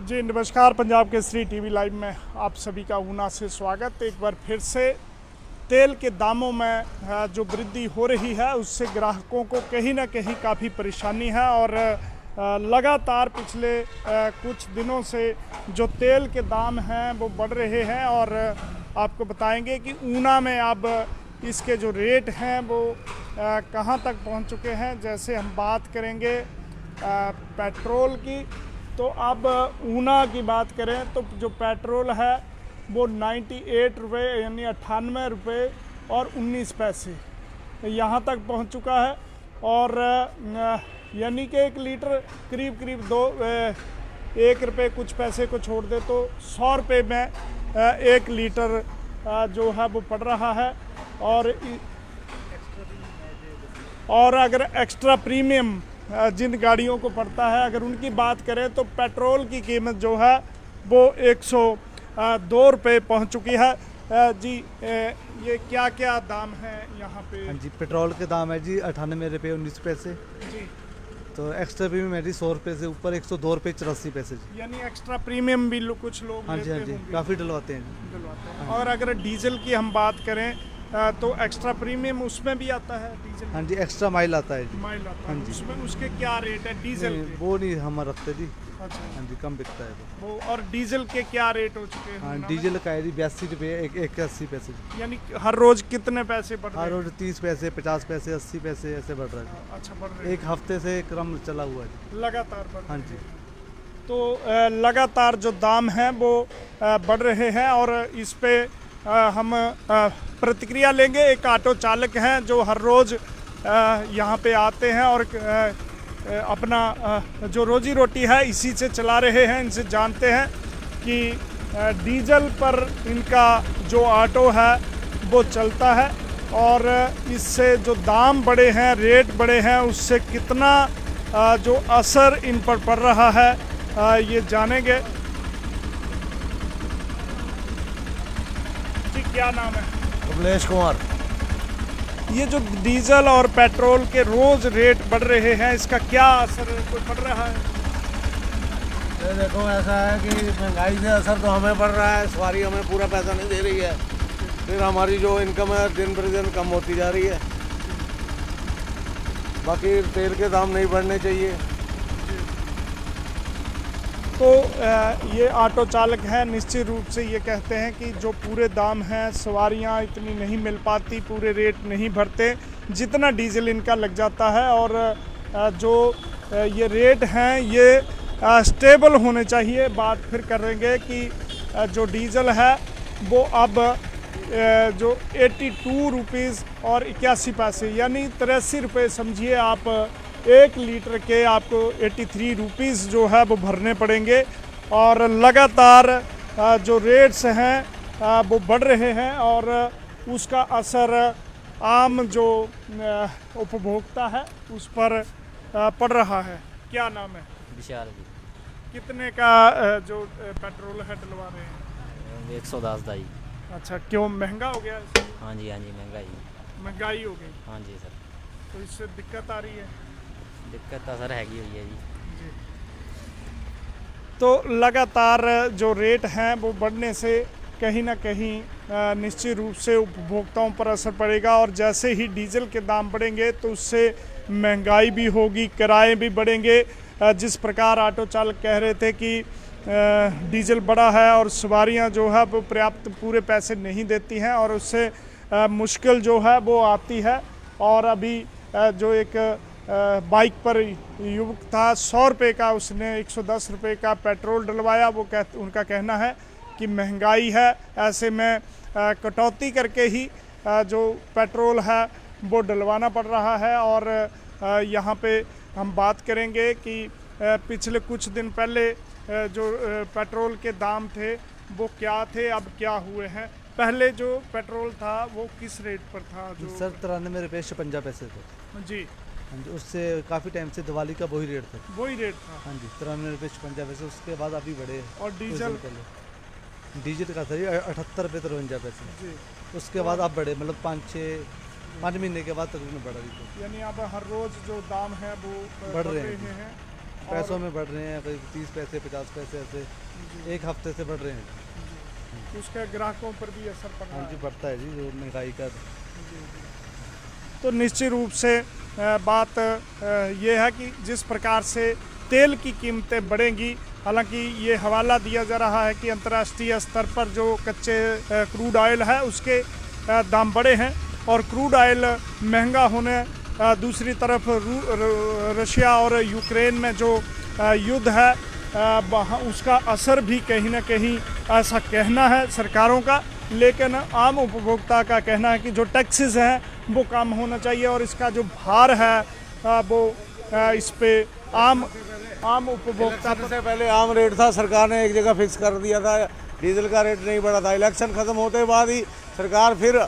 जी नमस्कार, Punjab Kesari TV live में आप सभी का ऊना से स्वागत। एक बार फिर से तेल के दामों में जो वृद्धि हो रही है उससे ग्राहकों को कहीं ना कहीं काफ़ी परेशानी है और लगातार पिछले कुछ दिनों से जो तेल के दाम हैं वो बढ़ रहे हैं और आपको बताएंगे कि ऊना में अब इसके जो रेट हैं वो कहां तक पहुंच चुके हैं। जैसे हम बात करेंगे पेट्रोल की, तो अब ऊना की बात करें तो जो पेट्रोल है वो 98 रुपये यानी 98 रुपये और 19 पैसे यहाँ तक पहुँच चुका है और यानी कि 1 लीटर करीब करीब 1 रुपये कुछ पैसे को छोड़ दे तो 100 रुपये में 1 लीटर जो है वो पड़ रहा है। और अगर एक्स्ट्रा प्रीमियम जिन गाड़ियों को पड़ता है, अगर उनकी बात करें तो पेट्रोल की कीमत जो है वो 102 रुपये पहुँच चुकी है। जी ये क्या क्या दाम है यहाँ पे? हाँ जी, पेट्रोल के दाम है जी 98 रुपये 19 पैसे जी। तो एक्स्ट्रा प्रीमियम है जी 100 रुपये से ऊपर 102 रुपये 84 पैसे जी। यानी एक्स्ट्रा प्रीमियम भी कुछ लोग हाँ जी, हाँ जी, काफ़ी डलवाते हैं डलवाते हैं। और अगर डीजल की हम बात करें तो एक्स्ट्रा प्रीमियम उसमें भी आता है डीजल? हाँ जी, एक्स्ट्रा माइल आता है जी। माइल आता हाँ है जी। उसमें, उसके क्या रेट है डीजल के? वो नहीं हम रखते जी। अच्छा। हाँ जी, कम बिकता है वो और डीजल के क्या रेट हो चुके हैं? हाँ, डीजल का है जी 82 रुपये 81 पैसे जी। यानी हर रोज कितने पैसे बढ़ रहे हर हैं? रोज 30 पैसे 50 पैसे 80 पैसे ऐसे बढ़ रहा है जी। अच्छा, बढ़ रहे एक हफ्ते से क्रम चला हुआ है जी। लगातार बढ़ हाँ रहे जी। हैं। तो लगातार जो दाम हैं वो बढ़ रहे हैं और इस पे हम प्रतिक्रिया लेंगे। एक ऑटो चालक हैं जो हर रोज़ यहाँ पे आते हैं और अपना जो रोजी रोटी है इसी से चला रहे हैं। इनसे जानते हैं कि डीजल पर इनका जो ऑटो है वो चलता है और इससे जो दाम बढ़े हैं, रेट बढ़े हैं, उससे कितना जो असर इन पर पड़ रहा है ये जानेंगे। जी क्या नाम है? कमलेश कुमार। ये जो डीजल और पेट्रोल के रोज रेट बढ़ रहे हैं इसका क्या असर कोई पड़ रहा है? ये देखो, ऐसा है कि महंगाई से असर तो हमें पड़ रहा है, सवारी हमें पूरा पैसा नहीं दे रही है, फिर हमारी जो इनकम है दिन पर दिन कम होती जा रही है। बाकी तेल के दाम नहीं बढ़ने चाहिए। तो ये ऑटो चालक हैं, निश्चित रूप से ये कहते हैं कि जो पूरे दाम हैं, सवारियां इतनी नहीं मिल पाती, पूरे रेट नहीं भरते जितना डीजल इनका लग जाता है और जो ये रेट हैं ये स्टेबल होने चाहिए। बात फिर करेंगे कि जो डीजल है वो अब जो 82 रुपीज़ और 81 पैसे यानी 83 रुपये समझिए आप, 1 लीटर के आपको 83 रुपीज़ जो है वो भरने पड़ेंगे। और लगातार जो रेट्स हैं वो बढ़ रहे हैं और उसका असर आम जो उपभोक्ता है उस पर पड़ रहा है। क्या नाम है? विशाल जी। कितने का जो पेट्रोल है डलवा रहे हैं? 110 दाई। अच्छा, क्यों महंगा हो गया? हाँ जी, हाँ जी, महंगाई हो गई हाँ जी सर। तो इससे दिक्कत आ रही है? दिक्कत तो सर हैगी हुई है जी। तो लगातार जो रेट हैं वो बढ़ने से कहीं ना कहीं निश्चित रूप से उपभोक्ताओं पर असर पड़ेगा और जैसे ही डीजल के दाम बढ़ेंगे तो उससे महंगाई भी होगी, किराए भी बढ़ेंगे। जिस प्रकार ऑटो चालक कह रहे थे कि डीजल बढ़ा है और सवारियां जो है वो पर्याप्त पूरे पैसे नहीं देती हैं और उससे मुश्किल जो है वो आती है। और अभी जो एक बाइक पर युवक था, 100 रुपये का उसने 110 रुपये का पेट्रोल डलवाया। वो उनका कहना है कि महंगाई है, ऐसे में कटौती करके ही जो पेट्रोल है वो डलवाना पड़ रहा है। और यहाँ पे हम बात करेंगे कि पिछले कुछ दिन पहले जो पेट्रोल के दाम थे वो क्या थे, अब क्या हुए हैं। पहले जो पेट्रोल था वो किस रेट पर था? जो सर 93 रुपये 56 पैसे थे जी। हाँ जी, उससे काफ़ी टाइम से दिवाली का वही रेट था। वही रेट था? हाँ जी, 93 रुपये 56 पैसे। उसके बाद अभी बढ़े। और डीजल? डीजल का था जी 78 रुपये 53 पैसे जी। उसके बाद अब बढ़े, मतलब 5 महीने के बाद तकरीबन बढ़ा रही थी। यानी अब हर रोज जो दाम है वो बढ़ बढ़ रहे रहे हैं। हैं पैसों में बढ़ रहे हैं, करीब 30 पैसे 50 पैसे ऐसे एक हफ्ते से बढ़ रहे हैं। उसका ग्राहकों पर भी असर पड़ रहा हाँ जी, है। बढ़ता है जी जो महंगाई का। तो निश्चित रूप से बात ये है कि जिस प्रकार से तेल की कीमतें बढ़ेंगी, हालांकि ये हवाला दिया जा रहा है कि अंतर्राष्ट्रीय स्तर पर जो कच्चे क्रूड ऑयल है उसके दाम बढ़े हैं और क्रूड ऑयल महंगा होने, दूसरी तरफ रशिया और यूक्रेन में जो युद्ध है उसका असर भी कहीं ना कहीं, ऐसा कहना है सरकारों का, लेकिन आम उपभोक्ता का कहना है कि जो टैक्सेस हैं वो कम होना चाहिए और इसका जो भार है वो इस पे आम उपभोक्ता इलेक्शन से पहले आम रेट था, सरकार ने एक जगह फिक्स कर दिया था, डीजल का रेट नहीं बढ़ा था। इलेक्शन खत्म होते बाद ही सरकार फिर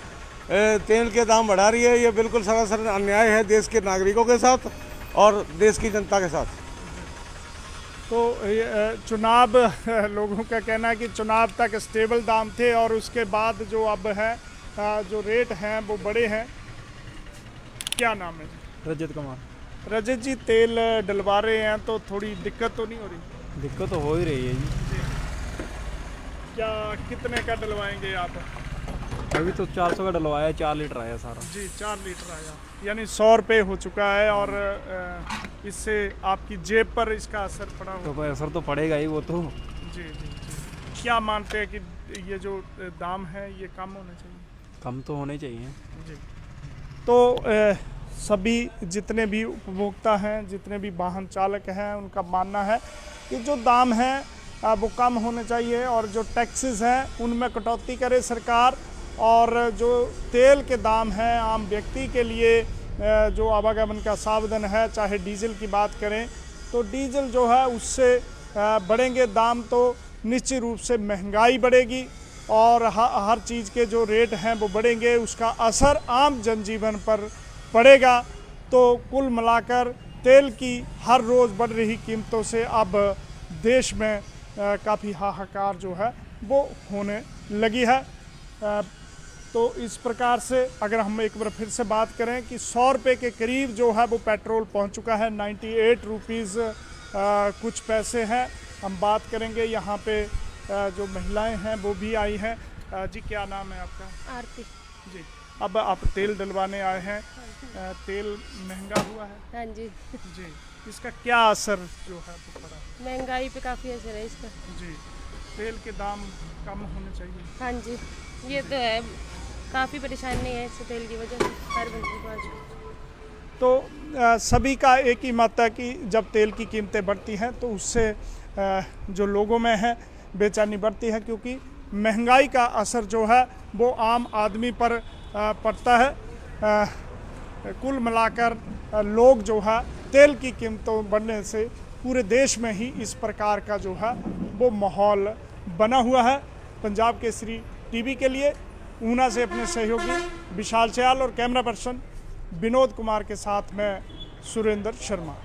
तेल के दाम बढ़ा रही है। ये बिल्कुल सरासर अन्याय है देश के नागरिकों के साथ और देश की जनता के साथ। तो चुनाव, लोगों का कहना है कि चुनाव तक स्टेबल दाम थे और उसके बाद जो अब है जो रेट हैं वो बड़े हैं। क्या नाम है? रजत कुमार। रजत जी, तेल डलवा रहे हैं तो थोड़ी दिक्कत तो नहीं हो रही? दिक्कत तो हो ही रही है जी। क्या कितने का डलवाएंगे आप? अभी तो 400 का डलवाया, 4 लीटर आया सारा जी, 4 लीटर आया, यानी 100 रुपये हो चुका है और इससे आपकी जेब पर इसका असर पड़ा तो होगा। कोई असर तो पड़ेगा ही वो तो। जी जी जी। क्या मानते हैं कि ये जो दाम है ये कम होने चाहिए? कम तो होने चाहिए जी। तो सभी जितने भी उपभोक्ता हैं, जितने भी वाहन चालक हैं, उनका मानना है कि जो दाम हैं वो कम होने चाहिए और जो टैक्सेस हैं उनमें कटौती करे सरकार, और जो तेल के दाम हैं आम व्यक्ति के लिए जो आवागमन का साधन है, चाहे डीजल की बात करें तो डीजल जो है उससे बढ़ेंगे दाम तो निश्चित रूप से महंगाई बढ़ेगी और हर चीज़ के जो रेट हैं वो बढ़ेंगे, उसका असर आम जनजीवन पर पड़ेगा। तो कुल मिलाकर तेल की हर रोज़ बढ़ रही कीमतों से अब देश में काफ़ी हाहाकार जो है वो होने लगी है। तो इस प्रकार से अगर हम एक बार फिर से बात करें कि 100 रुपये के करीब जो है वो पेट्रोल पहुंच चुका है, 98 रुपीज़ कुछ पैसे हैं। हम बात करेंगे यहाँ पे जो महिलाएं हैं वो भी आई हैं। जी, क्या नाम है आपका? आरती। जी, अब आप तेल डलवाने आए हैं, तेल महंगा हुआ है? हाँ जी। जी, इसका क्या असर जो है वो पड़ा? महंगाई पे काफ़ी असर है इसका। जी, तेल के दाम कम होने चाहिए। हाँ जी, ये तो है, काफ़ी परेशानी है इससे तेल की वजह से हर बंदे को आज। तो सभी का एक ही मत है कि जब तेल की कीमतें बढ़ती हैं तो उससे जो लोगों में है बेचैनी बढ़ती है, क्योंकि महंगाई का असर जो है वो आम आदमी पर पड़ता है। कुल मिलाकर लोग जो है तेल की कीमतों बढ़ने से पूरे देश में ही इस प्रकार का जो है वो माहौल बना हुआ है। पंजाब केसरी टीवी के लिए ऊना से अपने सहयोगी विशाल चयाल और कैमरा पर्सन विनोद कुमार के साथ मैं सुरेंद्र शर्मा।